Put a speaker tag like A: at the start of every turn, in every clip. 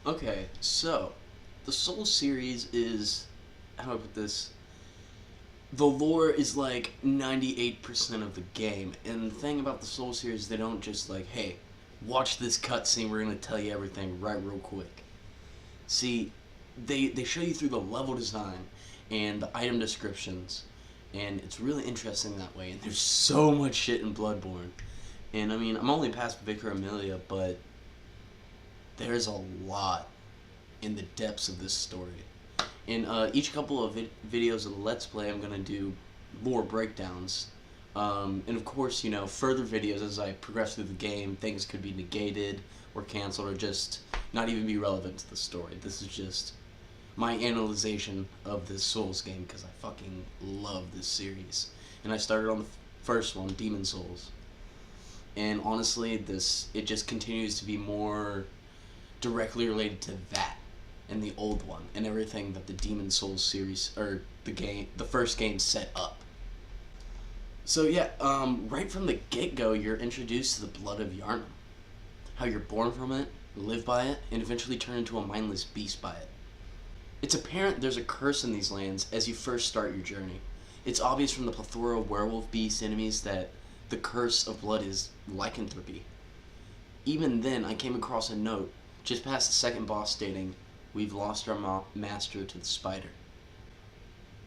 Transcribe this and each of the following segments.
A: Okay, so the Soul series is, how do I put this? The lore is like 98% of the game, and the thing about the Soul series, they don't just like, hey, watch this cutscene, we're gonna tell you everything right real quick. See, they show you through the level design and the item descriptions, and it's really interesting that way. And there's so much shit in Bloodborne, and I mean, I'm only past Vicar Amelia, but there's a lot in the depths of this story. In each couple of videos of the Let's Play, I'm going to do more breakdowns. And of course, you know, further videos as I progress through the game, things could be negated or canceled or just not even be relevant to the story. This is just my analyzation of this Souls game because I fucking love this series. And I started on the first one, Demon Souls. And honestly, it just continues to be more directly related to that and the old one and everything that the Demon Souls series or the first game set up. So yeah, right from the get-go, you're introduced to the blood of Yharnam, how you're born from it, live by it, and eventually turn into a mindless beast by it. It's apparent there's a curse in these lands as you first start your journey. It's obvious from the plethora of werewolf beast enemies that the curse of blood is lycanthropy. Even then, I came across a note just past the second boss stating, "We've lost our master to the spider,"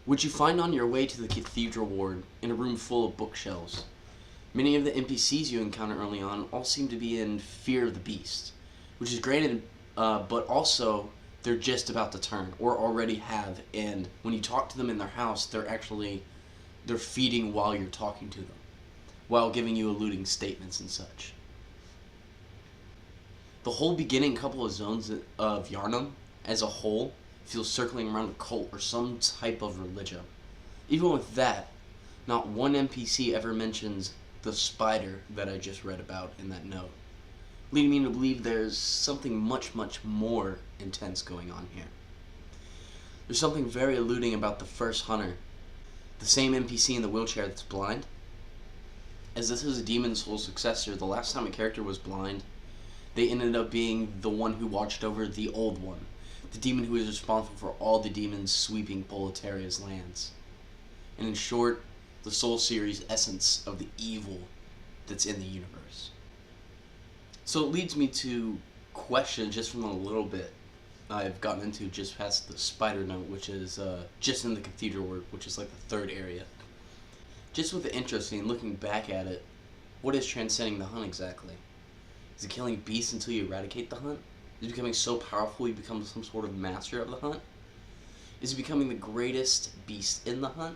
A: which you find on your way to the cathedral ward in a room full of bookshelves. Many of the NPCs you encounter early on all seem to be in fear of the beast, which is granted, but also they're just about to turn or already have, and when you talk to them in their house, they're feeding while you're talking to them, while giving you alluding statements and such. The whole beginning couple of zones of Yharnam as a whole feels circling around a cult or some type of religion. Even with that, not one NPC ever mentions the spider that I just read about in that note, leading me to believe there's something much, much more intense going on here. There's something very alluding about the first hunter, the same NPC in the wheelchair that's blind. As this is a Demon Souls successor, the last time a character was blind, they ended up being the one who watched over the old one, the demon who is responsible for all the demons sweeping Boletaria's lands. And in short, the Soul series essence of the evil that's in the universe. So it leads me to question just from a little bit I've gotten into just past the spider note, which is just in the cathedral ward, which is like the third area. Just with the interesting, looking back at it, what is transcending the hunt exactly? Is it killing beasts until you eradicate the hunt? Is it becoming so powerful you become some sort of master of the hunt? Is it becoming the greatest beast in the hunt?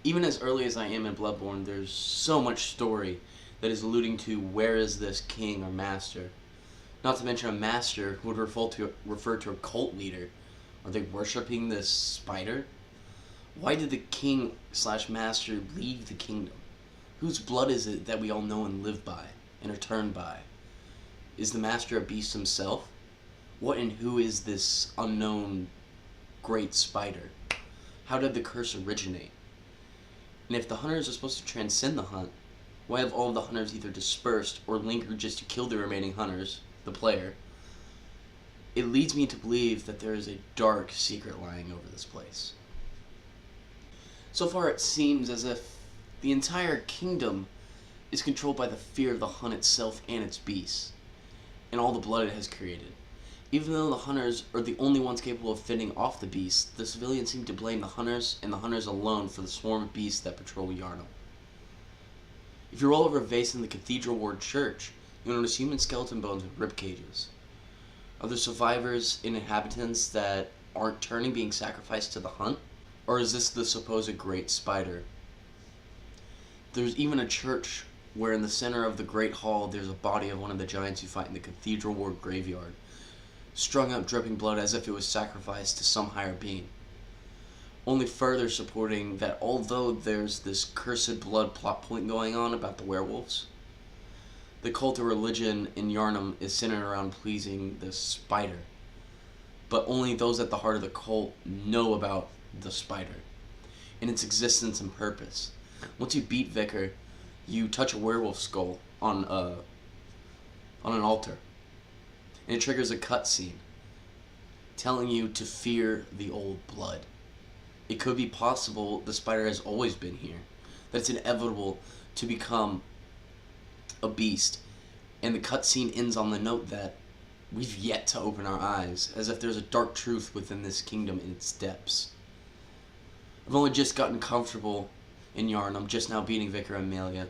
A: Even as early as I am in Bloodborne, there's so much story that is alluding to where is this king or master. Not to mention a master would refer to a cult leader. Are they worshipping this spider? Why did the king / master leave the kingdom? Whose blood is it that we all know and live by and are turned by? Is the master a beast himself? What and who is this unknown great spider? How did the curse originate? And if the hunters are supposed to transcend the hunt, why have all of the hunters either dispersed or lingered just to kill the remaining hunters, the player? It leads me to believe that there is a dark secret lying over this place. So far it seems as if the entire kingdom is controlled by the fear of the hunt itself and its beasts, and all the blood it has created. Even though the hunters are the only ones capable of fending off the beasts, the civilians seem to blame the hunters and the hunters alone for the swarm of beasts that patrol Yharnam. If you roll over a vase in the Cathedral Ward Church, you'll notice human skeleton bones with rib cages. Are there survivors and inhabitants that aren't turning being sacrificed to the hunt? Or is this the supposed great spider? There's even a church where in the center of the Great Hall there's a body of one of the giants you fight in the Cathedral Ward graveyard, strung up dripping blood as if it was sacrificed to some higher being. Only further supporting that although there's this cursed blood plot point going on about the werewolves, the cult of religion in Yharnam is centered around pleasing this spider. But only those at the heart of the cult know about the spider and its existence and purpose. Once you beat Vicar, you touch a werewolf skull on an altar. and it triggers a cutscene telling you to fear the old blood. It could be possible the spider has always been here, that it's inevitable to become a beast, and the cutscene ends on the note that we've yet to open our eyes, as if there's a dark truth within this kingdom in its depths. I've only just gotten comfortable in Yharnam, just now beating Vicar Amelia,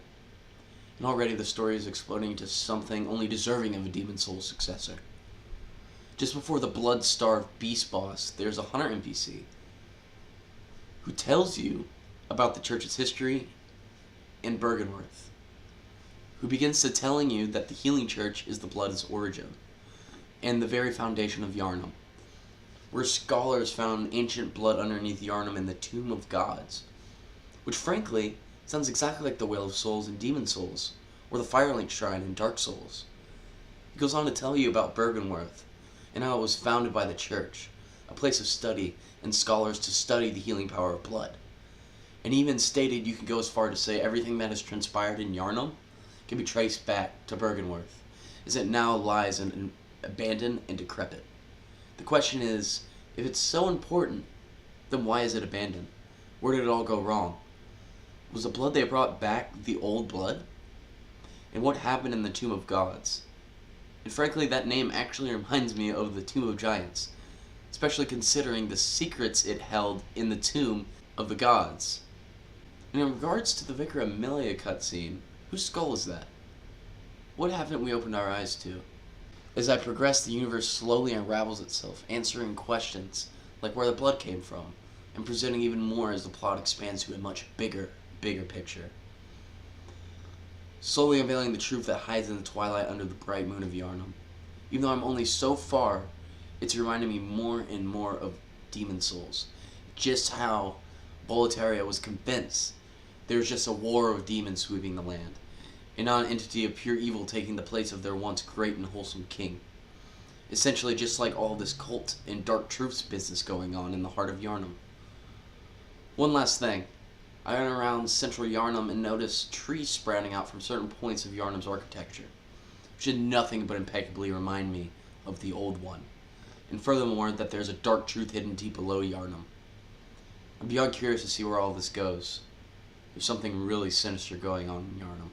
A: and already the story is exploding into something only deserving of a Demon Souls successor. Just before the blood-starved beast boss, there's a hunter NPC who tells you about the church's history in Byrgenwerth, who begins to telling you that the healing church is the blood's origin, and the very foundation of Yharnam, where scholars found ancient blood underneath Yharnam in the Tomb of Gods, which frankly sounds exactly like the Whale of Souls in Demon Souls, or the Firelink Shrine in Dark Souls. He goes on to tell you about Byrgenwerth, and how it was founded by the church, a place of study and scholars to study the healing power of blood. And he even stated you can go as far to say everything that has transpired in Yharnam can be traced back to Byrgenwerth, as it now lies in abandoned and decrepit. The question is, if it's so important, then why is it abandoned? Where did it all go wrong? Was the blood they brought back the old blood? And what happened in the Tomb of Gods? And frankly, that name actually reminds me of the Tomb of Giants, especially considering the secrets it held in the Tomb of the Gods. And in regards to the Vicar Amelia cutscene, whose skull is that? What haven't we opened our eyes to? As I progress, the universe slowly unravels itself, answering questions like where the blood came from, and presenting even more as the plot expands to a much bigger picture. Slowly unveiling the truth that hides in the twilight under the bright moon of Yharnam. Even though I'm only so far, it's reminding me more and more of Demon Souls. Just how Boletaria was convinced there was just a war of demons sweeping the land, and not an entity of pure evil taking the place of their once great and wholesome king. Essentially just like all this cult and dark truths business going on in the heart of Yharnam. One last thing. I went around central Yharnam and noticed trees sprouting out from certain points of Yharnam's architecture, which did nothing but impeccably remind me of the old one. And furthermore, that there's a dark truth hidden deep below Yharnam. I'm beyond curious to see where all this goes. There's something really sinister going on in Yharnam.